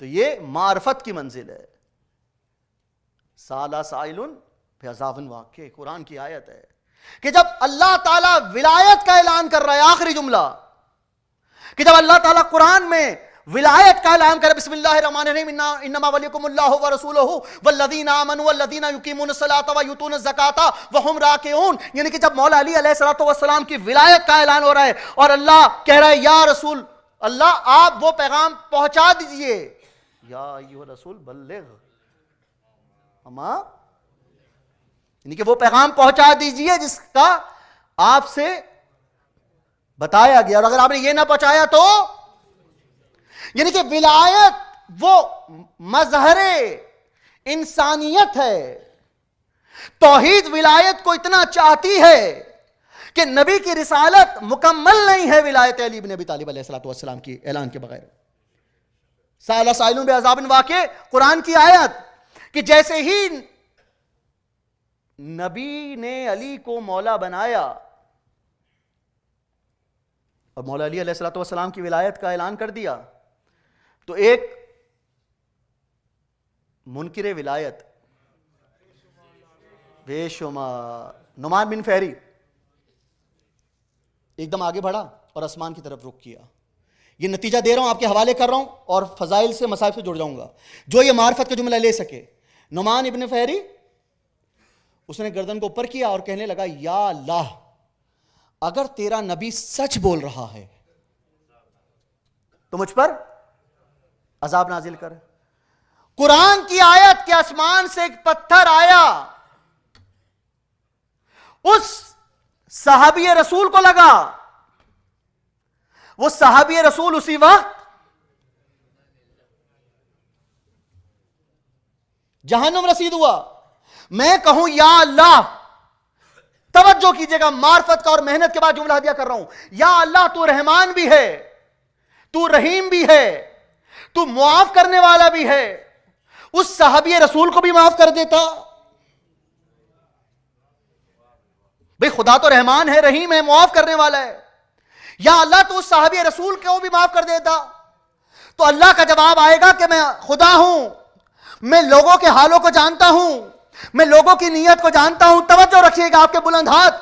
تو یہ معرفت کی منزل ہے. سالہ سائل بعذاب واقع, قرآن کی آیت ہے کہ جب اللہ تعالیٰ ولایت کا اعلان کر رہا ہے, آخری جملہ کہ جب اللہ تعالیٰ قرآن میں ولایت کا اعلان کرے بسم اللہ الرحمن الرحیم انما ولیکم اللہ ورسولہ والذین آمنوا والذین یقیمون الصلاۃ ویؤتون الزکاۃ وہم راکعون, یعنی کہ جب مولا علی علیہ السلام کی ولایت کا اعلان ہو رہا ہے اور اللہ کہہ رہا ہے یا رسول اللہ آپ وہ پیغام پہنچا دیجئے, یا ایھا الرسول بلغ اما, یعنی کہ وہ پیغام پہنچا دیجئے جس کا آپ سے بتایا گیا, اور اگر آپ نے یہ نہ پہنچایا تو, یعنی کہ ولایت وہ مظہر انسانیت ہے. توحید ولایت کو اتنا چاہتی ہے کہ نبی کی رسالت مکمل نہیں ہے ولایت علی بن ابی طالب علیہ السلام کی اعلان کے بغیر. سائل سائلون بعذاب واقع, قرآن کی آیت کہ جیسے ہی نبی نے علی کو مولا بنایا اور مولا علی علیہ السلام کی ولایت کا اعلان کر دیا تو ایک منکر ولایت بے شمار نعمان بن فہری ایک دم آگے بڑھا اور آسمان کی طرف رخ کیا. یہ نتیجہ دے رہا ہوں آپ کے حوالے کر رہا ہوں اور فضائل سے مصائب سے جڑ جاؤں گا جو یہ معرفت کا جملہ لے سکے. نعمان ابن فہری اس نے گردن کو اوپر کیا اور کہنے لگا یا اللہ اگر تیرا نبی سچ بول رہا ہے تو مجھ پر عذاب نازل کر. قرآن کی آیت کے آسمان سے ایک پتھر آیا, اس صحابی رسول کو لگا. وہ صحابی رسول اسی وقت جہنم رسید ہوا. میں کہوں یا اللہ, توجہ کیجئے گا, معرفت کا اور محنت کے بعد جملہ ہدیہ کر رہا ہوں, یا اللہ تو رحمان بھی ہے, تو رحیم بھی ہے, تو معاف کرنے والا بھی ہے. اس صحابی رسول کو بھی معاف کر دیتا. بھئی خدا تو رحمان ہے, رحیم ہے, معاف کرنے والا ہے. یا اللہ تو اس صحابی رسول کو بھی معاف کر دیتا. تو اللہ کا جواب آئے گا کہ میں خدا ہوں, میں لوگوں کے حالوں کو جانتا ہوں, میں لوگوں کی نیت کو جانتا ہوں. توجہ رکھیے گا, آپ کے بلند ہاتھ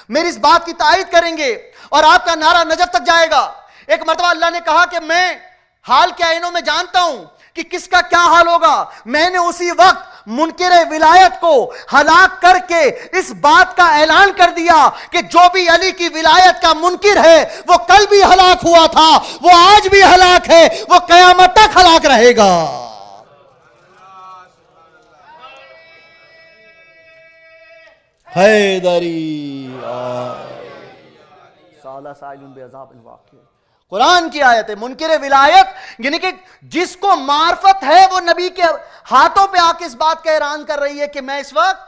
میری اس بات کی تائید کریں گے اور آپ کا نعرہ نجف تک جائے گا. ایک مرتبہ اللہ نے کہا کہ میں حال کے آئینوں میں جانتا ہوں کہ کس کا کیا حال ہوگا. میں نے اسی وقت منکر ولایت کو ہلاک کر کے اس بات کا اعلان کر دیا کہ جو بھی علی کی ولایت کا منکر ہے وہ کل بھی ہلاک ہوا تھا, وہ آج بھی ہلاک ہے, وہ قیامت تک ہلاک رہے گا. حیدری سالہ سائلون بعذاب واقع, قرآن کی آیت ہے. منکر ولایت یعنی کہ جس کو معرفت ہے وہ نبی کے ہاتھوں پہ آ کے اس بات کا اعلان کر رہی ہے کہ میں اس وقت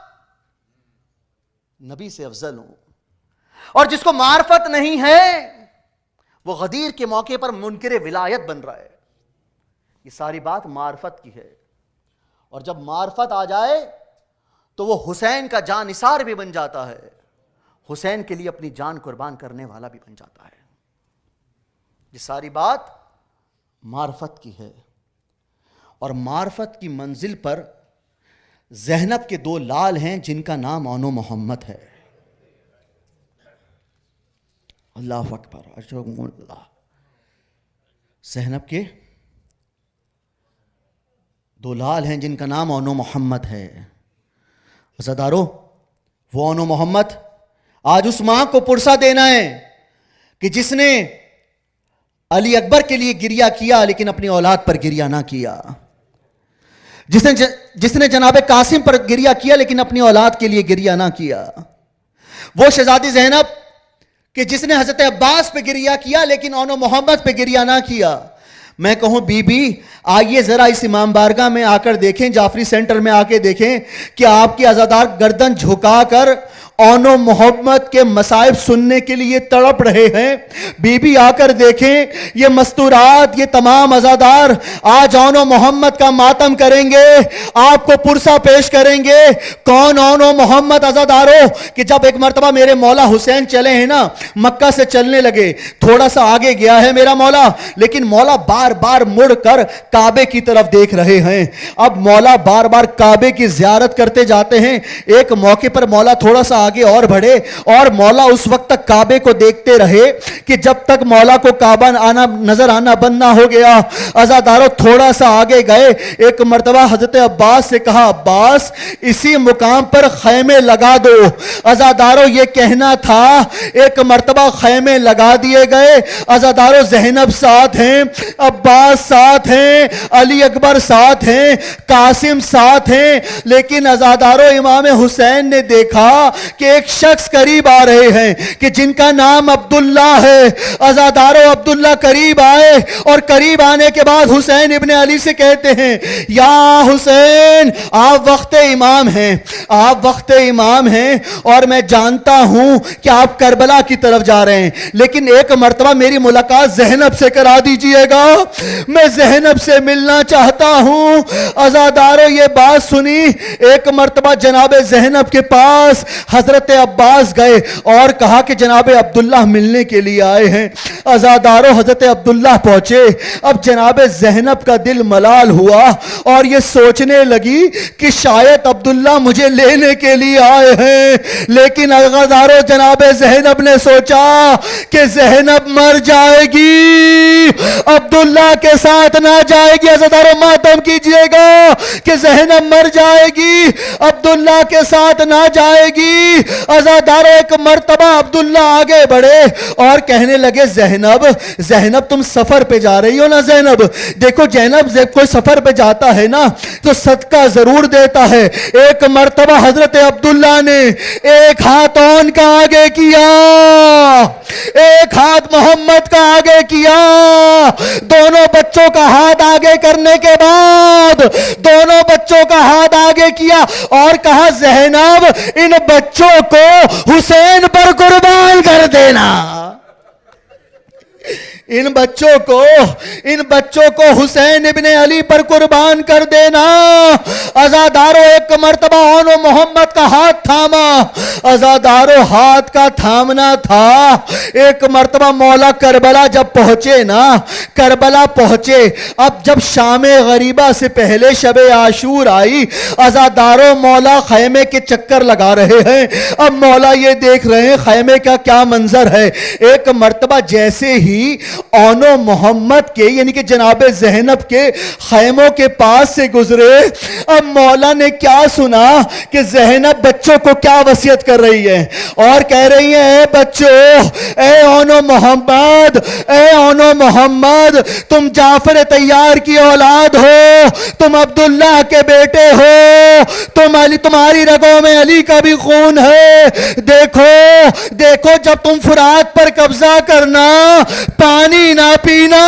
نبی سے افضل ہوں, اور جس کو معرفت نہیں ہے وہ غدیر کے موقع پر منکر ولایت بن رہا ہے. یہ ساری بات معرفت کی ہے, اور جب معرفت آ جائے تو وہ حسین کا جان نثار بھی بن جاتا ہے, حسین کے لیے اپنی جان قربان کرنے والا بھی بن جاتا ہے. یہ ساری بات معرفت کی ہے. اور معرفت کی منزل پر زینب کے 2 لال ہیں جن کا نام آن و محمد ہے. اللہ اکبر. اللہ. زینب کے 2 لال ہیں جن کا نام آن و محمد ہے. عزادارو، وہ آن و محمد آج اس ماں کو پرسہ دینا ہے کہ جس نے علی اکبر کے لیے گریہ کیا لیکن اپنی اولاد پر گریہ نہ کیا، جس نے جناب قاسم پر گریہ کیا لیکن اپنی اولاد کے لیے گریہ نہ کیا، وہ شہزادی زینب کہ جس نے حضرت عباس پہ گریہ کیا لیکن آن و محمد پہ گریہ نہ کیا. میں کہوں بی بی آئیے ذرا اس امام بارگاہ میں آ کر دیکھیں، جعفری سینٹر میں آ کے دیکھیں کہ آپ کے عزادار گردن جھکا کر آن و محمد کے مصائب سننے کے لیے تڑپ رہے ہیں. بی بی آ کر دیکھیں یہ مستورات، یہ تمام عزادار آج آن و محمد کا ماتم کریں گے، آپ کو پرسہ پیش کریں گے. کون آن و محمد عزادارو؟ کہ جب ایک مرتبہ میرے مولا حسین چلے ہیں نا، مکہ سے چلنے لگے، تھوڑا سا آگے گیا ہے میرا مولا، لیکن مولا بار بار مڑ کر کعبے کی طرف دیکھ رہے ہیں. اب مولا بار بار کعبے کی زیارت کرتے جاتے ہیں. ایک موقع پر مولا تھوڑا سا آگے اور بڑھے اور مولا اس وقت تک کعبے کو دیکھتے رہے کہ جب تک مولا کو کعبہ نظر آنا بند نہ ہو گیا. عزادارو تھوڑا سا آگے گئے، ایک مرتبہ حضرت عباس سے کہا عباس اسی مقام پر خیمے لگا دو. عزادارو یہ کہنا تھا، ایک مرتبہ خیمے لگا دیے گئے. عزادارو زینب ساتھ ہیں، عباس ساتھ ہیں، علی اکبر ساتھ ہیں، قاسم ساتھ ہیں، لیکن عزادارو امام حسین نے دیکھا کہ ایک شخص قریب آ رہے ہیں کہ جن کا نام عبداللہ ہے. عزادارو عبداللہ قریب آئے اور قریب آنے کے بعد حسین ابن علی سے کہتے ہیں یا حسین آپ وقت امام ہیں، آپ وقت امام ہیں اور میں جانتا ہوں کہ آپ کربلا کی طرف جا رہے ہیں، لیکن ایک مرتبہ میری ملاقات زینب سے کرا دیجئے گا، میں زینب سے ملنا چاہتا ہوں. عزادارو یہ بات سنی، ایک مرتبہ جناب زینب کے پاس حضرت عباس گئے اور کہا کہ جناب عبداللہ ملنے کے لیے آئے ہیں. عزادارو حضرت عبداللہ پہنچے. اب جناب زینب کا دل ملال ہوا اور یہ سوچنے لگی کہ شاید عبداللہ مجھے لینے کے لیے آئے ہیں، لیکن عزادارو جناب زینب نے سوچا کہ زینب مر جائے گی، عبداللہ کے ساتھ نہ جائے گی. عزادارو ماتم کیجئے گا کہ زینب مر جائے گی، عبداللہ کے ساتھ نہ جائے گی. عزادارو ایک مرتبہ عبداللہ آگے بڑھے اور کہنے لگے زینب تم سفر پہ جا رہی ہو نا. زینب دیکھو، زینب کوئی سفر پہ جاتا ہے نا تو صدقہ ضرور دیتا ہے. ایک مرتبہ حضرت عبداللہ نے ایک ہاتھ اون کا آگے کیا، ایک ہاتھ محمد کا آگے کیا، دونوں بچوں کا ہاتھ آگے کرنے کے بعد دونوں بچوں کا ہاتھ آگے کیا اور کہا زینب ان بچوں کو حسین پر قربان کر دینا، ان بچوں کو حسین ابن علی پر قربان کر دینا. عزادارو ایک مرتبہ آن و محمد کا ہاتھ تھاما. عزادارو ہاتھ کا تھامنا تھا. ایک مرتبہ مولا کربلا جب پہنچے نا، کربلا پہنچے، اب جب شام غریبہ سے پہلے شب عاشور آئی، عزادارو مولا خیمے کے چکر لگا رہے ہیں. اب مولا یہ دیکھ رہے ہیں خیمے کا کیا منظر ہے. ایک مرتبہ جیسے ہی آن و محمد کے یعنی کہ جناب زینب کے خیموں کے پاس سے گزرے، اب مولا نے کیا سنا کہ زینب بچوں کو کیا وصیت کر رہی ہے اور کہہ رہی ہے اے بچوں، اے آن و محمد، اے آن و محمد، تم جعفر طیار کی اولاد ہو، تم عبداللہ کے بیٹے ہو، تم علی، تمہاری رگوں میں علی کا بھی خون ہے. دیکھو جب تم فرات پر قبضہ کرنا، پانی نہ پینا،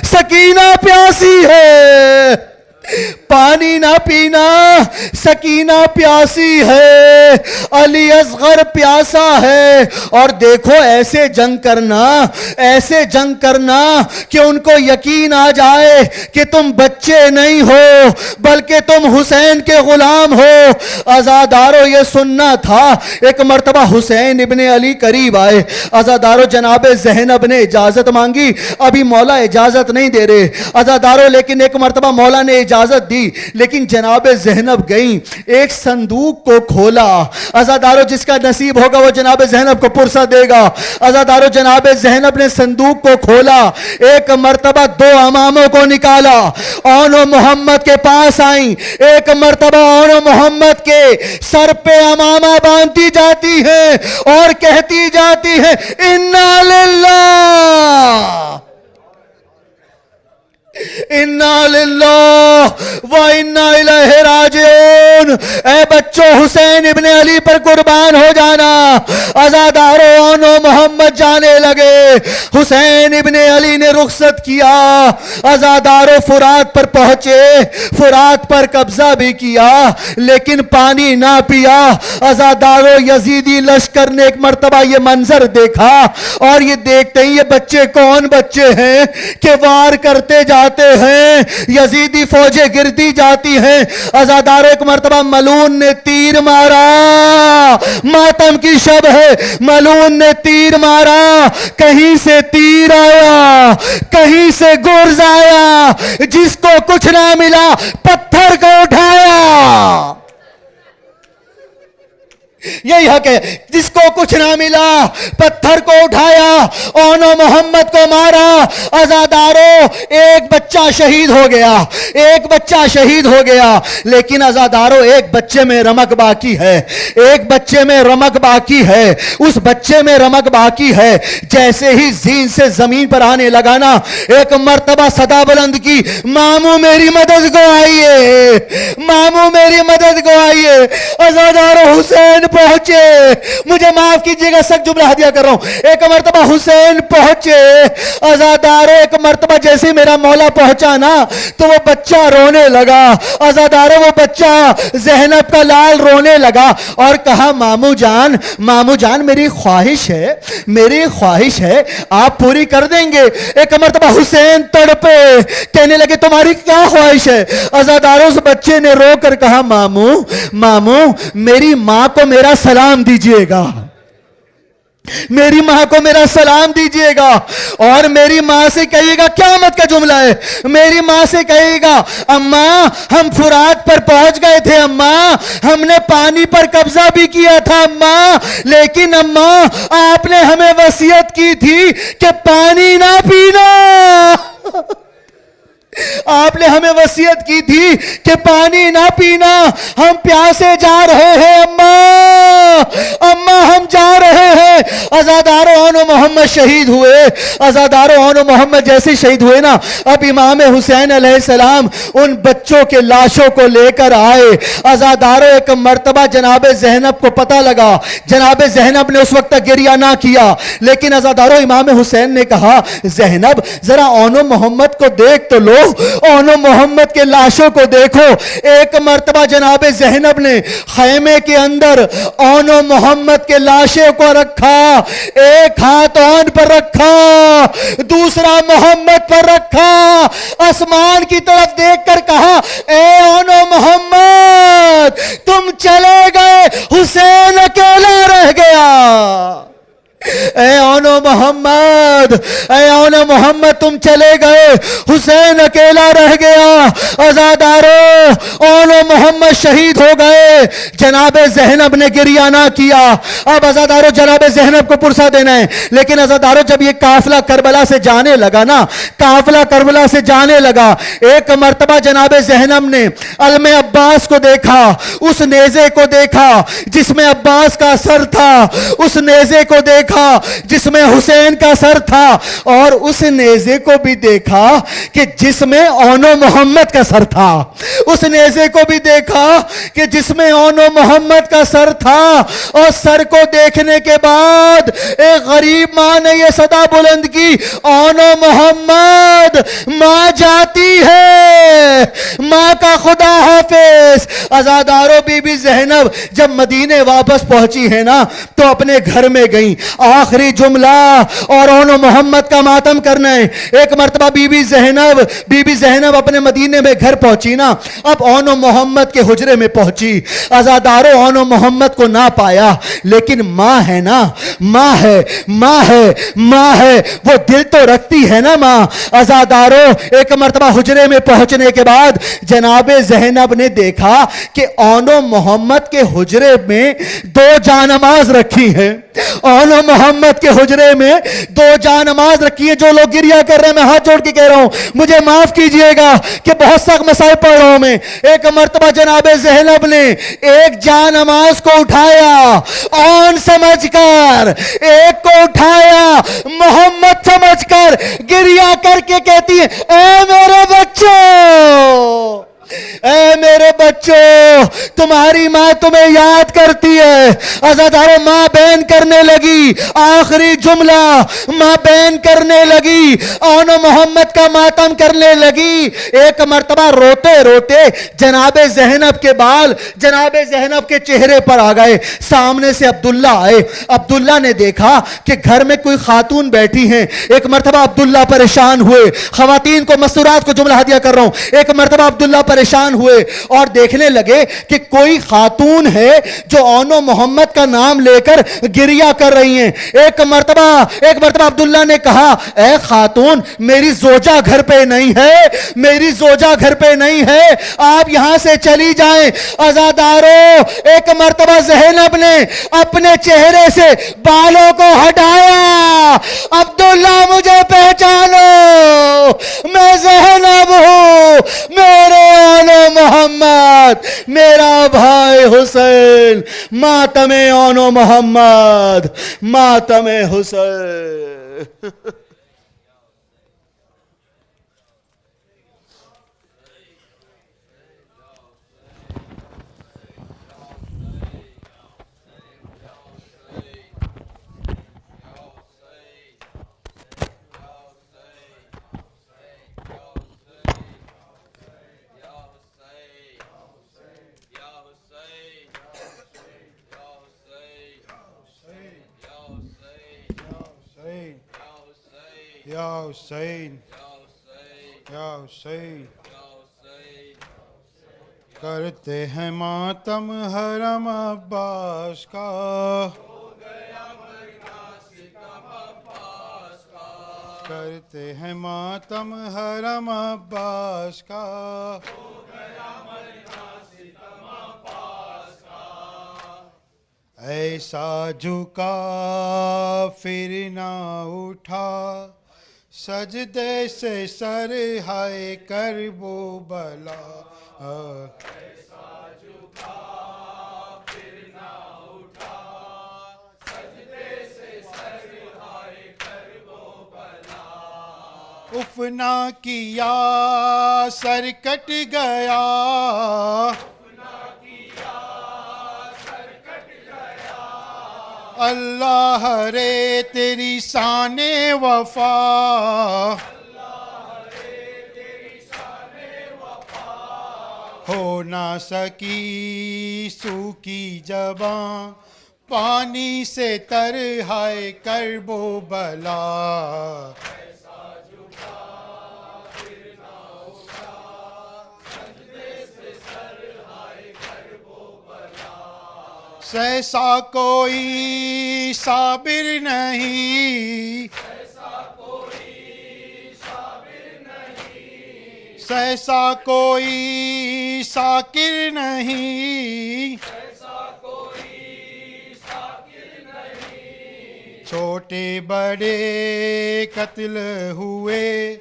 سکینہ پیاسی ہے، پانی نہ پینا. سکینہ پیاسی ہے, علی اصغر پیاسا ہے. اور دیکھو ایسے جنگ کرنا, ایسے جنگ کرنا کہ ان کو یقین آ جائے کہ تم بچے نہیں ہو بلکہ تم حسین کے غلام ہو. عزادارو یہ سننا تھا. ایک مرتبہ حسین ابن علی قریب آئے. عزادارو جناب زینب نے اجازت مانگی. ابھی مولا اجازت نہیں دے رہے عزادارو, لیکن ایک مرتبہ مولا نے اجازت دی. لیکن جناب زینب گئیں, ایک صندوق کو کھولا. عزادارو جس کا نصیب ہوگا وہ جناب زینب کو پرسہ دے گا. عزادارو جناب زینب نے صندوق کو کھولا, ایک مرتبہ 2 اماموں کو نکالا, اون و محمد کے پاس آئیں. ایک مرتبہ اون و محمد کے سر پہ امامہ باندھتی جاتی ہیں اور کہتی جاتی ہیں انا للہ انا للہ و انا الیہ راجعون. اے بچوں حسین ابن علی پر قربان ہو جانا. عزادارو اون و محمد جانے لگے. حسین ابن علی نے رخصت کیا. عزادارو فرات پر پہنچے, فرات پر قبضہ بھی کیا لیکن پانی نہ پیا. عزادارو یزیدی لشکر نے ایک مرتبہ یہ منظر دیکھا اور یہ دیکھتے ہی یہ بچے کون بچے ہیں کہ وار کرتے جاتے ہیں, یزیدی فوجیں گرتی جاتی ہیں. عزادارو ایک مرتبہ ملون نے تیر مارا, ماتم کی شب ہے, ملون نے تیر مارا. کہیں سے تیر آیا, کہیں سے گرز آیا, جس کو کچھ نہ ملا پتھر کو اٹھایا. یہی حق ہے, جس کو کچھ نہ ملا پتھر کو اٹھایا, اون و محمد کو مارا. عزادارو ایک بچہ شہید ہو گیا, ایک بچہ شہید ہو گیا. لیکن عزادارو ایک بچے میں رمق باقی ہے, ایک بچے میں رمق باقی ہے. اس بچے میں رمق باقی ہے. جیسے ہی زین سے زمین پر آنے لگا نا, ایک مرتبہ صدا بلند کی, ماموں میری مدد کو آئیے, ماموں میری مدد کو آئیے. عزادارو حسین پہنچے, مجھے معاف کیجئے گا سخت جملہ ہدیہ کر رہا ہوں. ایک مرتبہ حسین پہنچے. عزادارو ایک مرتبہ جیسے میرا مولا پہنچا نا تو وہ بچہ رونے لگا. عزادارو وہ بچہ زینب کا لال رونے لگا اور کہا ماموں جان, ماموں جان میری خواہش ہے, میری خواہش ہے, آپ پوری کر دیں گے. ایک مرتبہ حسین تڑپے, کہنے لگے تمہاری کیا خواہش ہے. عزادارو اس بچے نے رو کر کہا ماموں, ماموں میری ماں کو میرا سلام دیجئے گا, میری ماں کو میرا سلام دیجئے گا. اور میری ماں سے کہیے گا, قیامت کا جملہ ہے, میری ماں سے کہیے گا اماں ہم فرات پر پہنچ گئے تھے, اماں ہم نے پانی پر قبضہ بھی کیا تھا اماں, لیکن اماں آپ نے ہمیں وصیت کی تھی کہ پانی نہ پینا. آپ نے ہمیں وصیت کی تھی کہ پانی نہ پینا, ہم پیاسے جا رہے ہیں اماں, اماں ہم جا رہے ہیں. عزادارو اون و محمد شہید ہوئے. عزادارو اون و محمد جیسے شہید ہوئے نا, اب امام حسین علیہ السلام ان بچوں کے لاشوں کو لے کر آئے. عزادارو ایک مرتبہ جناب زینب کو پتہ لگا, جناب زینب نے اس وقت گریہ نہ کیا, لیکن عزادارو امام حسین نے کہا زینب ذرا اون و محمد کو دیکھ تو لو, اون و محمد کے لاشوں کو دیکھو. ایک مرتبہ جناب زینب نے خیمے کے اندر اون و محمد کے لاشوں کو رکھا, ایک ہاتھ اون پر رکھا, دوسرا محمد پر رکھا, آسمان کی طرف دیکھ کر کہا اے اون و محمد تم چلے گئے, حسین اکیلا رہ گیا. اے اون و محمد, اے اون و محمد تم چلے گئے, حسین اکیلا رہ گیا. عزادارو اون و محمد شہید ہو گئے. جناب زینب نے گریہ نہ کیا. اب عزادارو جناب زینب کو پرسہ دینا ہے, لیکن عزادارو جب یہ قافلہ کربلا سے جانے لگا نا, قافلہ کربلا سے جانے لگا, ایک مرتبہ جناب زینب نے علم عباس کو دیکھا, اس نیزے کو دیکھا جس میں عباس کا سر تھا, اس نیزے کو دیکھا. جس میں حسین کا سر تھا، اور اس نیزے کو بھی دیکھا کہ جس میں اون و محمد کا سر تھا، اس نیزے کو بھی دیکھا کہ جس میں اون و محمد کا سر تھا، اور سر کو دیکھنے کے بعد ایک غریب ماں نے یہ صدا بلند کی، اون و محمد ماں جاتی ہے، ماں کا خدا حافظ۔ عزادارو بی بی زینب جب مدینے واپس پہنچی ہے نا تو اپنے گھر میں گئیں، آخری جملہ اور اون و محمد کا ماتم کرنا ہے۔ ایک مرتبہ بی بی زینب اپنے مدینے میں گھر پہنچی نا، اب اون و محمد کے حجرے میں پہنچی، عزادارو اون و محمد کو نہ پایا، لیکن ماں ہے نا، ماں ہے، وہ دل تو رکھتی ہے نا ماں۔ عزادارو ایک مرتبہ حجرے میں پہنچنے کے بعد جناب زینب نے دیکھا کہ اون و محمد کے حجرے میں دو جانماز رکھی ہیں، اون و محمد کے حجرے میں دو جانماز رکھی ہیں۔ جو لوگ گریہ کر رہے ہیں میں ہاتھ جوڑ کے کہہ رہا ہوں مجھے معاف کیجئے گا کہ بہت سخت مسائل پڑھ رہا ہوں میں۔ ایک مرتبہ جناب زینب نے ایک جانماز کو اٹھایا اون سمجھ کر، ایک کو اٹھایا محمد سمجھ کر، گریہ کر کے کہتی ہے اے میرے بچوں، اے میرے بچوں، تمہاری ماں تمہیں یاد کرتی ہے۔ عزادارو ماں بین کرنے لگی، آخری جملہ ماں بین کرنے لگی، اون و محمد کا ماتم کرنے لگی۔ ایک مرتبہ روتے روتے جناب زینب کے بال جناب زینب کے چہرے پر آ گئے، سامنے سے عبداللہ آئے، عبداللہ نے دیکھا کہ گھر میں کوئی خاتون بیٹھی ہیں۔ ایک مرتبہ عبداللہ پریشان ہوئے، خواتین کو مسورات کو جملہ ہدیہ کر رہا ہوں، ایک مرتبہ عبداللہ پریشان ہوئے اور دیکھنے لگے کہ کوئی خاتون ہے جو اون و محمد کا نام لے کر گریہ کر رہی ہیں۔ ایک مرتبہ عبداللہ نے کہا اے خاتون میری زوجہ گھر پہ نہیں ہے، میری زوجہ گھر پہ نہیں ہے، آپ یہاں سے چلی جائیں۔ عزادارو ایک مرتبہ زینب نے اپنے چہرے سے بالوں کو ہٹایا، عبداللہ مجھے پہچانو، میں زینب ہوں، میرے اون و محمد، میرا بھائی حسین، ماتم اون و محمد، ماتم حسین۔ یا حسین، یا حسین، کرتے ہیں ماتم حرم عباس کا، کرتے ہیں ماتم حرم عباس کا، ایسا جھکا پھر نہ اٹھا سجدے سے سر ہائے کرب و بلا، ایسا جھکا پھر نہ اٹھا سجدے سے سر ہائے کرب و بلا، اف نہ کیا سر کٹ گیا، اللہ رے تیری شان وفا، ہو نہ سکی سوکھی زباں پانی سے تر ہائے کرب و بلا، سیسا کوئی صابر نہیں، سیسا کوئی ساکر نہیں، چھوٹے بڑے قتل ہوئے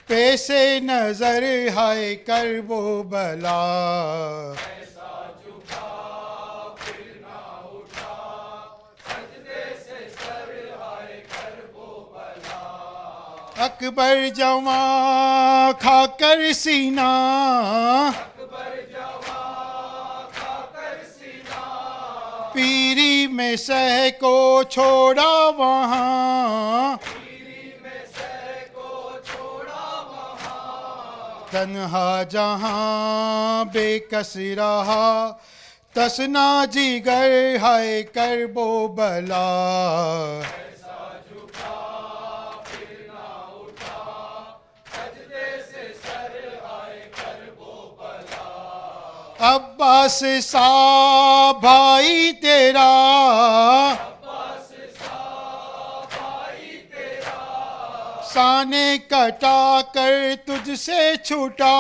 پیسے نظر ہائے کرب و بلا، اکبر جواں کھا کر سینہ پیری میں سہ کو چھوڑا وہاں تنہا جہاں بے کس رہا تسنا جگر ہائے کرب و بلا عباس سا بھائی تیرا سانے کٹا کر تجھ سے چھوٹا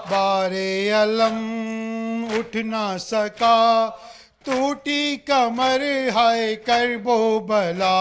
بار علم اٹھ نہ سکا ٹوٹی کمر ہائے کرب و بلا